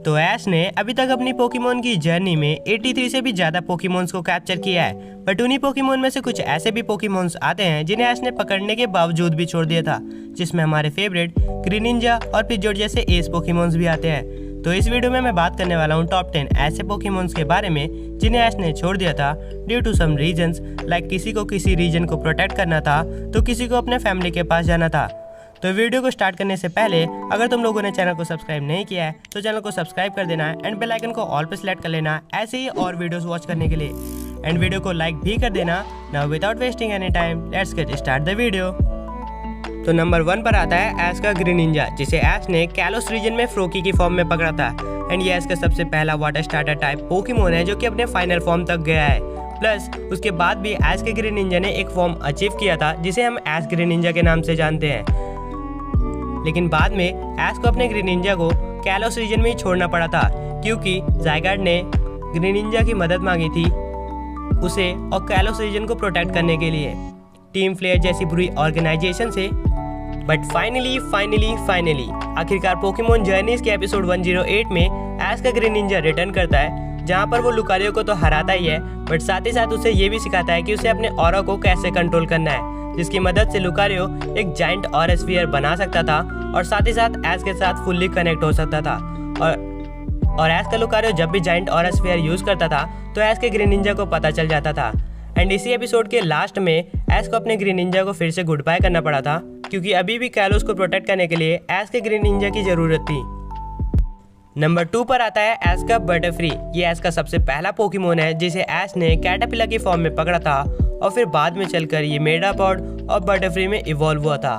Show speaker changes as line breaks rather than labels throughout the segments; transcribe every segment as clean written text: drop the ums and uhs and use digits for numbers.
तो ऐश ने अभी तक अपनी पोकेमोन की जर्नी में 83 से भी ज़्यादा पोकेमोन्स को कैप्चर किया है, बट उन्हीं पोकेमोन में से कुछ ऐसे भी पोकेमोन्स आते हैं जिन्हें ऐश ने पकड़ने के बावजूद भी छोड़ दिया था, जिसमें हमारे फेवरेट ग्रीनिंजा और पिजोट जैसे एस पोकेमोन्स भी आते हैं। तो इस वीडियो में मैं बात करने वाला हूँ टॉप 10 ऐसे पोकेमोन्स के बारे में जिन्हें ऐश ने छोड़ दिया था due to some reasons, like किसी को किसी रीजन को प्रोटेक्ट करना था तो किसी को अपने फैमिली के पास जाना था। तो वीडियो को स्टार्ट करने से पहले अगर तुम लोगों ने चैनल को सब्सक्राइब नहीं किया है तो चैनल को सब्सक्राइब कर देना है एंड बेल आइकन को ऑल पे सेलेक्ट कर लेना ऐसे ही और वीडियोस वॉच करने के लिए, एंड वीडियो को लाइक भी कर देना। Now without wasting any time let's get start the video. तो नंबर 1 पर आता है ऐश का ग्रीनिंजा, जिसे ऐश ने कैलोस रीजन में फ्रोकी की फॉर्म में पकड़ा था एंड ये ऐश का सबसे पहला वाटर स्टार्टर टाइप पोकेमोन है जो कि अपने फाइनल फॉर्म तक गया है। प्लस उसके बाद भी ऐश के ग्रीनिंजा ने एक फॉर्म अचीव किया था जिसे हम ऐश ग्रीनिंजा के नाम से जानते हैं, लेकिन बाद में ऐश को अपने ग्रीनिंजा को कैलोस रीजन में ही छोड़ना पड़ा था क्योंकि ज़ायगार्ड ने ग्रीनिंजा की मदद मांगी थी उसे और कैलोस रीजन को प्रोटेक्ट करने के लिए टीम फ्लेयर जैसी बुरी ऑर्गेनाइजेशन से। बट फाइनली आखिरकार पोकेमोन जर्नीज के एपिसोड 108 में ऐश का ग्रीनिंजा रिटर्न करता है, जहां पर वो लुकारियो को तो हराता ही है बट साथ ही साथ उसे ये भी सिखाता है कि उसे अपने ऑरा को कैसे कंट्रोल करना है, जिसकी मदद से लुकारियो एक जाइंट ऑरा स्फीयर बना सकता था और साथ ही साथ ऐश के साथ फुल्ली कनेक्ट हो सकता था। और ऐश का लुकारियो जब भी जाइंट ऑरा स्फीयर यूज करता था तो ऐश के ग्रीनिंजा को पता चल जाता था। एंड इसी एपिसोड के लास्ट में ऐश को अपने ग्रीनिंजा को फिर से गुड बाय करना पड़ा था क्योंकि अभी भी कैलोस को प्रोटेक्ट करने के लिए ऐश के ग्रीनिंजा की जरूरत थी। नंबर 2 पर आता है ऐश का बटरफ्री। ये ऐश का सबसे पहला पोकेमोन है जिसे ऐश ने कैटरपिलर की फॉर्म में पकड़ा था और फिर बाद में चलकर ये मेडापॉड और बटरफ्री में इवॉल्व हुआ था।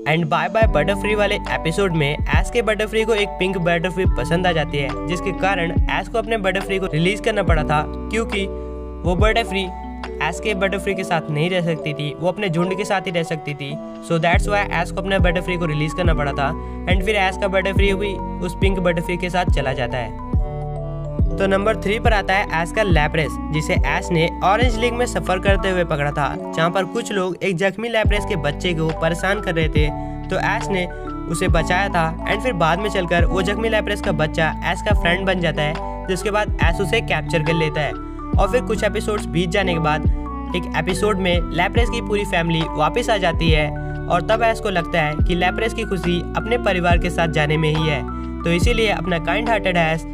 एंड बाय बाय बटरफ्री वाले एपिसोड में ऐश के बटरफ्री को एक पिंक बटरफ्री पसंद आ जाती है, जिसके कारण ऐश को अपने बटरफ्री को रिलीज करना पड़ा था क्योंकि वो बटरफ्री ऐश के बटरफ्री के साथ नहीं रह सकती थी, वो अपने झुंड के साथ ही रह सकती थी। सो दैट्स वाई ऐश को अपने बटरफ्री को रिलीज करना पड़ा था एंड फिर ऐश का बटरफ्री भी उस पिंक बटरफ्री के साथ चला जाता है। तो नंबर 3 पर आता है ऐश का लैप्रेस, जिसे ऐश ने ऑरेंज लीग में सफर करते हुए पकड़ा था, जहाँ पर कुछ लोग एक जख्मी लैप्रेस के बच्चे को परेशान कर रहे थे तो ऐश ने उसे बचाया था एंड फिर बाद में चलकर वो जख्मी लैप्रेस का बच्चा ऐश का फ्रेंड बन जाता है, जिसके बाद ऐश उसे कैप्चर कर लेता है। और फिर कुछ एपिसोड्स बीत जाने के बाद एक एपिसोड में लैप्रेस की पूरी फैमिली वापस आ जाती है और तब ऐश को लगता है कि लैप्रेस की खुशी अपने परिवार के साथ जाने में ही है, तो इसीलिए अपना काइंड हार्टेड ऐश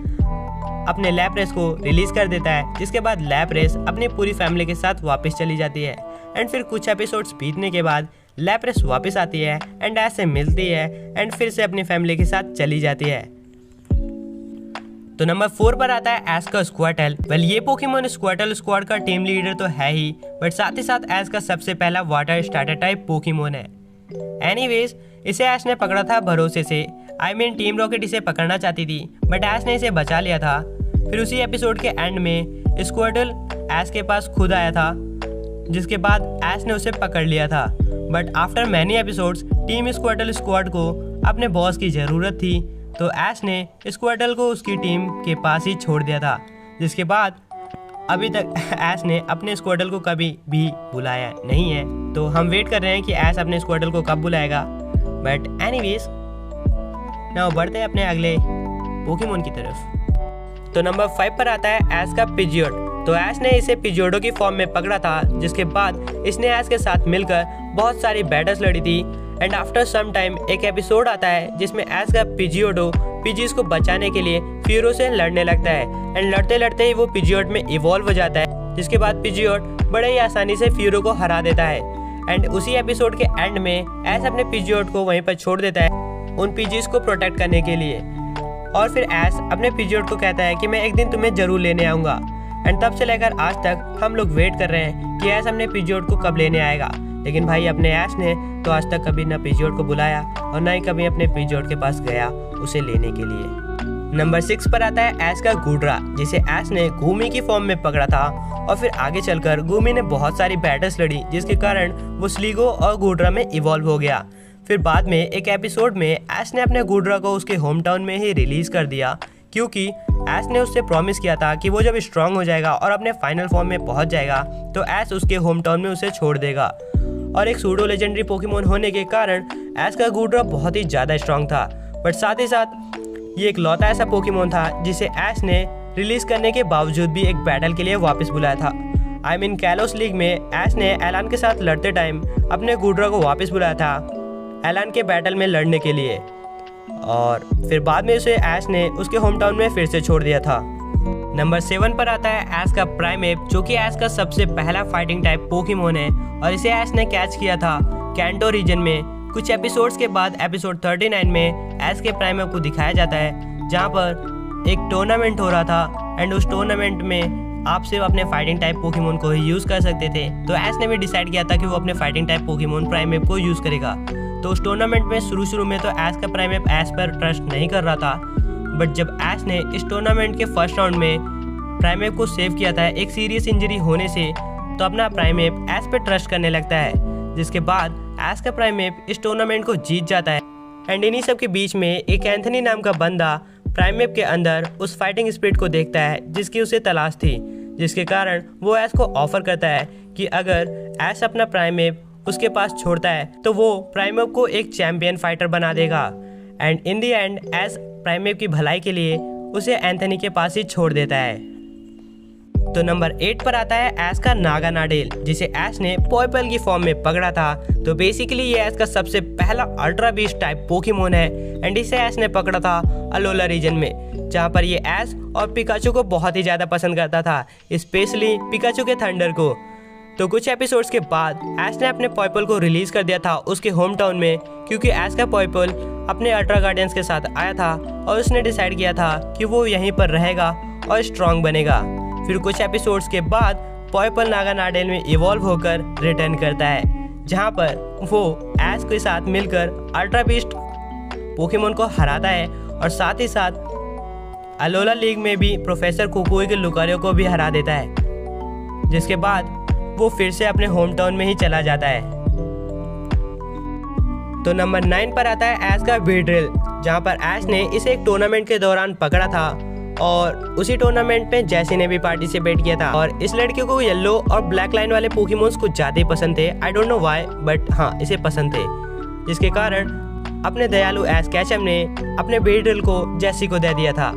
अपने लैप्रेस को रिलीज कर देता है, जिसके बाद लैप्रेस अपनी पूरी फैमिली के साथ वापस चली जाती है। एंड फिर कुछ एपिसोड्स बीतने के बाद लैप्रेस वापस आती है एंड ऐश से मिलती है एंड फिर से अपनी फैमिली के साथ चली जाती है। तो नंबर 4 पर आता है ऐश का स्क्वाटल। वेल, ये पोकेमोन स्क्वाटल स्क्वाड का टीम लीडर तो है ही, बट साथ ही साथ ऐश का सबसे पहला वाटर स्टार्टर टाइप पोकेमोन है। एनीवेज, इसे ऐश ने पकड़ा था भरोसे से, टीम रॉकेट इसे पकड़ना चाहती थी बट ऐश ने इसे बचा लिया था। फिर उसी एपिसोड के एंड में स्क्वाटल ऐश के पास खुद आया था, जिसके बाद ऐश ने उसे पकड़ लिया था। But after many episodes team Squirtle squad को अपने बॉस की ज़रूरत थी, तो ऐश ने स्क्वाटल को उसकी टीम के पास ही छोड़ दिया था, जिसके बाद अभी तक ऐश ने अपने स्क्वाटल को कभी भी बुलाया नहीं है। तो हम वेट कर रहे हैं कि ऐश अपने स्क्वाटल को कब बुलाएगा। बट एनीवेज, नाउ बढ़ते हैं अपने अगले पोकेमोन की तरफ। तो नंबर 5 पर आता है ऐश का पिजियोट। तो ऐश ने इसे पिजियोडो की फॉर्म में पकड़ा था, जिसके बाद इसने ऐश के साथ मिलकर बहुत सारी बैटल्स लड़ी थी। एंड आफ्टर सम टाइम एक एपिसोड आता है जिसमें ऐश का पिजियोडो पिजीज को बचाने के लिए फ्यूरो से लड़ने लगता है एंड लड़ते लड़ते ही वो पिजियोट में इवॉल्व हो जाता है, जिसके बाद पिजियोट बड़े ही आसानी से फ्यूरो को हरा देता है। एंड उसी एपिसोड के एंड में ऐश अपने पिजियोट को वहीं पर छोड़ देता है उन पिजीज को प्रोटेक्ट करने के लिए। और फिर ऐश अपने पिजियोट को कहता है कि मैं एक दिन तुम्हें जरूर लेने आऊँगा। एंड तब से लेकर आज तक हम लोग वेट कर रहे हैं कि ऐश अपने पिजियोट को कब लेने आएगा, लेकिन भाई अपने ऐश ने तो आज तक कभी ना पिजियोट को बुलाया और ना ही कभी अपने पिजियोट के पास गया उसे लेने के लिए। नंबर 6 पर आता है ऐश का गुड्रा, जिसे ऐश ने घूमी की फॉर्म में पकड़ा था और फिर आगे चलकर घूमी ने बहुत सारी बैटल्स लड़ी, जिसके कारण वो स्लीगो और गुड्रा में इवॉल्व हो गया। फिर बाद में एक एपिसोड में ऐश ने अपने गुड्रा को उसके होम टाउन में ही रिलीज कर दिया क्योंकि ऐश ने उससे प्रॉमिस किया था कि वो जब स्ट्रांग हो जाएगा और अपने फाइनल फॉर्म में पहुंच जाएगा तो ऐश उसके होम टाउन में उसे छोड़ देगा। और एक सूडो लेजेंडरी पोकेमोन होने के कारण ऐश का गुड्रा बहुत ही ज़्यादा स्ट्रांग था, बट साथ ही साथ ये एक लौता ऐसा पोकेमोन था जिसे ऐश ने रिलीज करने के बावजूद भी एक बैटल के लिए वापस बुलाया था। आई मीन कैलोस लीग में ऐश ने एलान के साथ लड़ते टाइम अपने गुड्रा को वापस बुलाया था एलान के बैटल में लड़ने के लिए, और फिर बाद में उसे ऐश ने उसके होम टाउन में फिर से छोड़ दिया था। नंबर 7 पर आता है ऐश का प्राइमेप, जो कि ऐश का सबसे पहला फाइटिंग टाइप पोकेमोन है और इसे ऐश ने कैच किया था कैंटो रीजन में। कुछ एपिसोड्स के बाद एपिसोड 39 में ऐश के प्राइमेप को दिखाया जाता है, जहां पर एक टूर्नामेंट हो रहा था एंड उस टूर्नामेंट में आप सिर्फ अपने फाइटिंग टाइप पोकेमोन को ही यूज़ कर सकते थे। तो ऐश ने भी डिसाइड किया था कि वो अपने फाइटिंग टाइप पोकेमोन प्राइमेप को यूज़ करेगा। तो उस टूर्नामेंट में शुरू में तो ऐश का प्राइमेप ऐश पर ट्रस्ट नहीं कर रहा था, बट जब ऐश ने इस टूर्नामेंट के फर्स्ट राउंड में प्राइमेप को सेव किया था एक सीरियस इंजरी होने से, तो अपना प्राइमेप ऐश पर ट्रस्ट करने लगता है, जिसके बाद ऐश का प्राइमेप इस टूर्नामेंट को जीत जाता है। एंड इन्हीं सब के बीच में एक एंथनी नाम का बंदा प्राइमेप के अंदर उस फाइटिंग स्पिरिट को देखता है जिसकी उसे तलाश थी, जिसके कारण वो ऐश को ऑफर करता है कि अगर ऐश अपना प्राइमेप उसके पास छोड़ता है तो वो प्राइमेप को एक चैंपियन फाइटर बना देगा। एंड इन दी एंड ऐश प्राइमेप की भलाई के लिए उसे एंथनी के पास ही छोड़ देता है। तो नंबर 8 पर आता है ऐश का नागानाडेल, जिसे ऐश ने पोइपल की फॉर्म में पकड़ा था। तो बेसिकली ये ऐश का सबसे पहला अल्ट्रा बीस्ट टाइप पोकेमोन है एंड इसे ऐश ने पकड़ा था अलोला रीजन में, जहाँ पर ये ऐश और पिकाचू को बहुत ही ज़्यादा पसंद करता था, स्पेशली पिकाचू के थंडर को। तो कुछ एपिसोड्स के बाद ऐश ने अपने पोइपल को रिलीज कर दिया था उसके होम टाउन में, क्योंकि ऐश का पोइपल अपने अल्ट्रा गार्डियंस के साथ आया था और उसने डिसाइड किया था कि वो यहीं पर रहेगा और स्ट्रॉन्ग बनेगा। फिर कुछ एपिसोड्स के बाद पोइपल नागानाडेल में इवॉल्व होकर रिटर्न करता है, जहाँ पर वो ऐश के साथ मिलकर अल्ट्रा बीस्ट पोकेमोन को हराता है और साथ ही साथ अलोला लीग में भी प्रोफेसर कुकुई के लुकारियो को भी हरा देता है, जिसके बाद वो फिर से अपने होम टाउन में ही चला जाता है। तो नंबर 9 पर आता है ऐश का वीड्रिल, जहाँ पर ऐश ने इसे एक टूर्नामेंट के दौरान पकड़ा था और उसी टूर्नामेंट में जैसी ने भी पार्टिसिपेट किया था। और इस लड़के को येलो और ब्लैक लाइन वाले पोकेमोन्स कुछ ज़्यादा ही पसंद थे, I don't know why, but हाँ इसे पसंद थे, जिसके कारण अपने दयालु ऐश कैचम ने अपने वीड्रिल को जैसी को दे दिया था।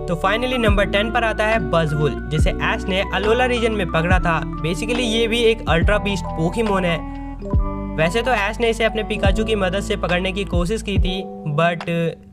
तो फाइनली नंबर 10 पर आता है बज़वुल, जिसे ऐश ने अलोला रीजन में पकड़ा था। बेसिकली ये भी एक अल्ट्रा बीस्ट पोकेमोन है। वैसे तो ऐश ने इसे अपने पिकाचू की मदद से पकड़ने की कोशिश की थी, बट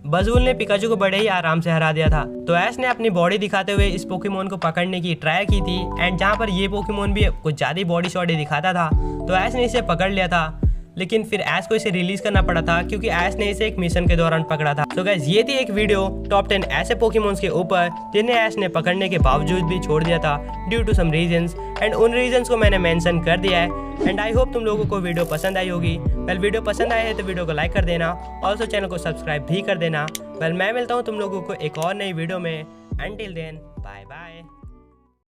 बज़वुल ने पिकाचू को बड़े ही आराम से हरा दिया था। तो ऐश ने अपनी बॉडी दिखाते हुए इस पोकेमोन को पकड़ने की ट्राई की थी एंड जहाँ पर ये पोकेमोन भी कुछ ज़्यादा बॉडी शॉडी दिखाता था, तो ऐश ने इसे पकड़ लिया था। लेकिन फिर ऐश को इसे रिलीज करना पड़ा था क्योंकि ऐश ने इसे एक मिशन के दौरान पकड़ा था। तो गाइस ये थी एक वीडियो टॉप 10 ऐसे पोकेमोन्स के ऊपर जिन्हें ऐश ने पकड़ने के बावजूद भी छोड़ दिया था due to some reasons, and उन रीजंस को मैंने मेंशन कर दिया है। एंड आई होप तुम लोगों को वीडियो पसंद आई होगी। वेल वीडियो पसंद आए है तो वीडियो को लाइक कर देना, ऑल्सो चैनल को सब्सक्राइब भी कर देना। वेल मैं मिलता हूँ तुम लोगों को एक और नई वीडियो में। Until then bye bye.